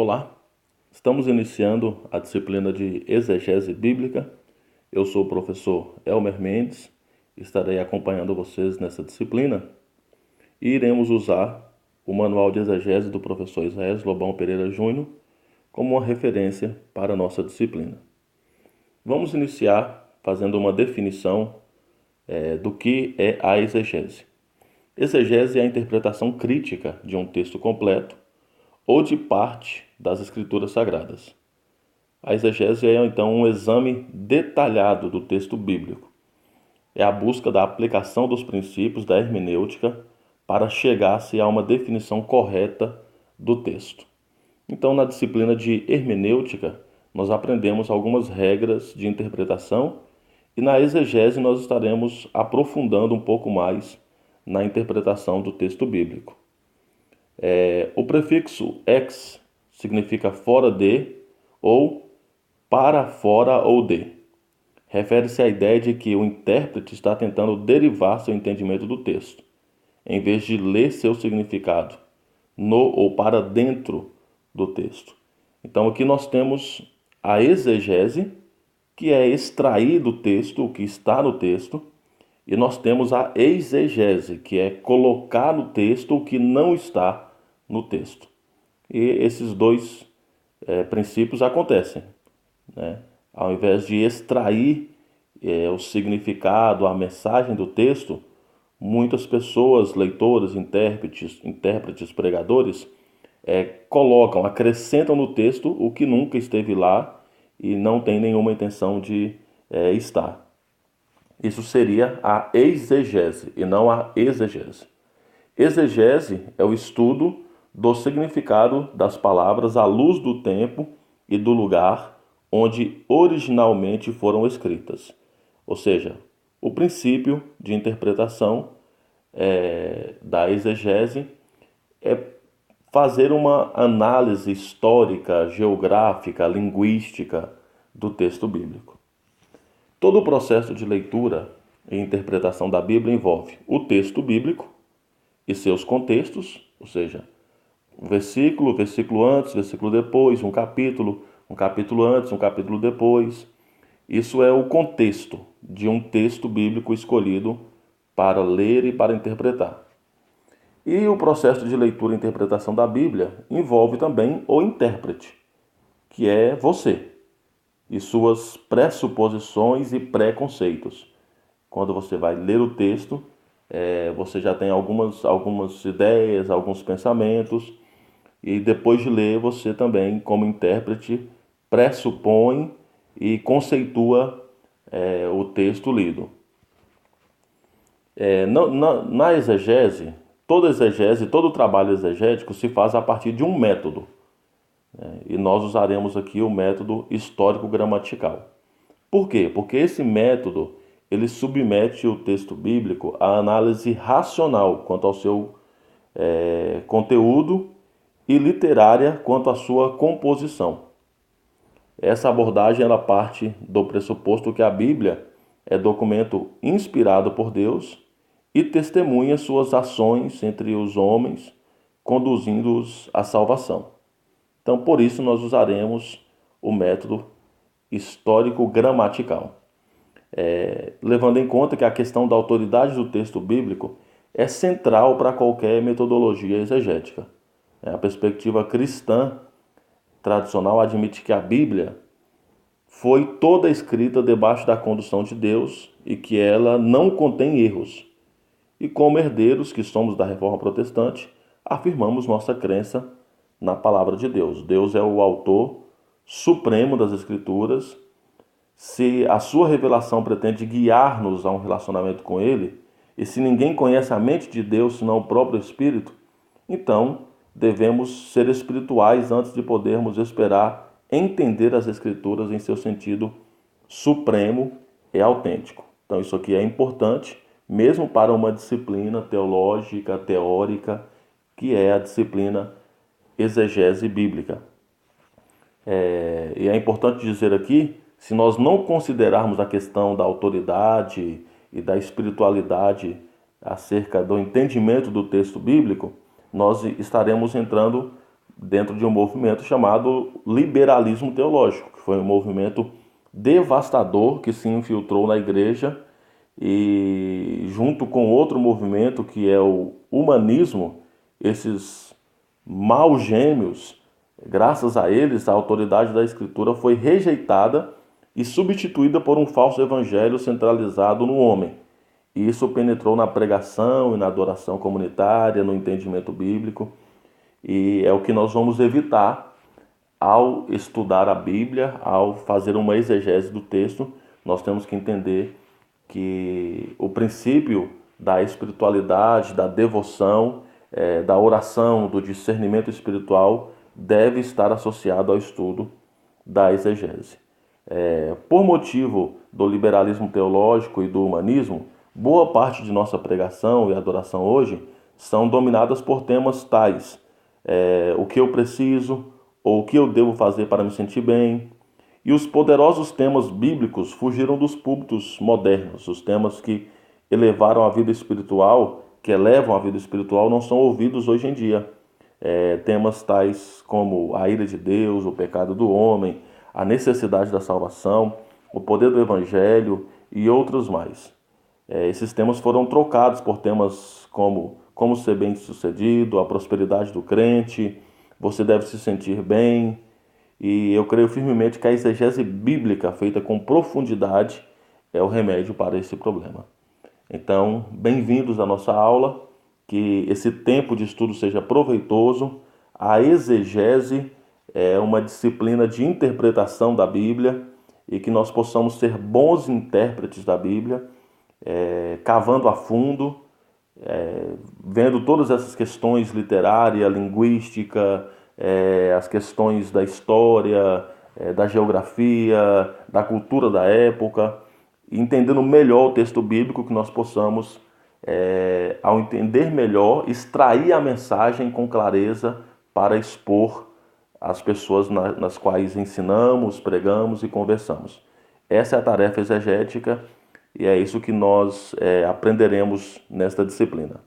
Olá, estamos iniciando a disciplina de Exegese Bíblica. Eu sou o professor Elmer Mendes, estarei acompanhando vocês nessa disciplina e iremos usar o Manual de Exegese do professor Israel Lobão Pereira Júnior como uma referência para a nossa disciplina. Vamos iniciar fazendo uma definição do que é a exegese. Exegese é a interpretação crítica de um texto completo ou de parte das Escrituras Sagradas. A exegese é, então, um exame detalhado do texto bíblico. É a busca da aplicação dos princípios da hermenêutica para chegar-se a uma definição correta do texto. Então, na disciplina de hermenêutica, nós aprendemos algumas regras de interpretação e na exegese nós estaremos aprofundando um pouco mais na interpretação do texto bíblico. O prefixo ex significa fora de ou para fora ou de. Refere-se à ideia de que o intérprete está tentando derivar seu entendimento do texto, em vez de ler seu significado no ou para dentro do texto. Então aqui nós temos a exegese, que é extrair do texto o que está no texto, e nós temos a exegese, que é colocar no texto o que não está no texto. E esses dois princípios acontecem, né? Ao invés de extrair o significado, a mensagem do texto, muitas pessoas, leitores, intérpretes, pregadores, colocam, acrescentam no texto o que nunca esteve lá e não tem nenhuma intenção de estar. Isso seria a exegese e não a exegese. Exegese é o estudo do significado das palavras à luz do tempo e do lugar onde originalmente foram escritas. Ou seja, o princípio de interpretação da exegese é fazer uma análise histórica, geográfica, linguística do texto bíblico. Todo o processo de leitura e interpretação da Bíblia envolve o texto bíblico e seus contextos, ou seja, um versículo antes, versículo depois, um capítulo antes, um capítulo depois. Isso é o contexto de um texto bíblico escolhido para ler e para interpretar. E o processo de leitura e interpretação da Bíblia envolve também o intérprete, que é você, e suas pressuposições e preconceitos. Quando você vai ler o texto, você já tem algumas ideias, alguns pensamentos, e depois de ler, você também, como intérprete, pressupõe e conceitua o texto lido. Na exegese, todo trabalho exegético se faz a partir de um método. E nós usaremos aqui o método histórico-gramatical. Por quê? Porque esse método ele submete o texto bíblico à análise racional quanto ao seu conteúdo e literária quanto à sua composição. Essa abordagem ela parte do pressuposto que a Bíblia é documento inspirado por Deus e testemunha suas ações entre os homens, conduzindo-os à salvação. Então, por isso, nós usaremos o método histórico-gramatical. Levando em conta que a questão da autoridade do texto bíblico é central para qualquer metodologia exegética. A perspectiva cristã tradicional admite que a Bíblia foi toda escrita debaixo da condução de Deus e que ela não contém erros. E como herdeiros que somos da Reforma Protestante, afirmamos nossa crença na palavra de Deus. Deus é o autor supremo das Escrituras. Se a sua revelação pretende guiar-nos a um relacionamento com Ele, e se ninguém conhece a mente de Deus senão o próprio Espírito, então devemos ser espirituais antes de podermos esperar entender as Escrituras em seu sentido supremo e autêntico. Então isso aqui é importante, mesmo para uma disciplina teológica, teórica, que é a disciplina exegese bíblica. E é importante dizer aqui, se nós não considerarmos a questão da autoridade e da espiritualidade acerca do entendimento do texto bíblico, nós estaremos entrando dentro de um movimento chamado liberalismo teológico, que foi um movimento devastador que se infiltrou na igreja e, junto com outro movimento que é o humanismo, esses maus gêmeos, graças a eles, a autoridade da Escritura foi rejeitada e substituída por um falso evangelho centralizado no homem. E isso penetrou na pregação e na adoração comunitária, no entendimento bíblico, e é o que nós vamos evitar ao estudar a Bíblia, ao fazer uma exegese do texto. Nós temos que entender que o princípio da espiritualidade, da devoção, da oração, do discernimento espiritual deve estar associado ao estudo da exegese. Por motivo do liberalismo teológico e do humanismo, boa parte de nossa pregação e adoração hoje são dominadas por temas tais: o que eu preciso, ou o que eu devo fazer para me sentir bem. E os poderosos temas bíblicos fugiram dos púlpitos modernos. Os temas que elevaram a vida espiritual, que elevam a vida espiritual, não são ouvidos hoje em dia. Temas tais como a ira de Deus, o pecado do homem, a necessidade da salvação, o poder do evangelho e outros mais. Esses temas foram trocados por temas como ser bem-sucedido, a prosperidade do crente, você deve se sentir bem. E eu creio firmemente que a exegese bíblica feita com profundidade é o remédio para esse problema. Então, bem-vindos à nossa aula, que esse tempo de estudo seja proveitoso. A exegese é uma disciplina de interpretação da Bíblia e que nós possamos ser bons intérpretes da Bíblia, cavando a fundo, vendo todas essas questões literária, linguística, as questões da história, da geografia, da cultura da época, entendendo melhor o texto bíblico, que nós possamos, ao entender melhor, extrair a mensagem com clareza para expor às pessoas nas quais ensinamos, pregamos e conversamos. Essa é a tarefa exegética e é isso que nós aprenderemos nesta disciplina.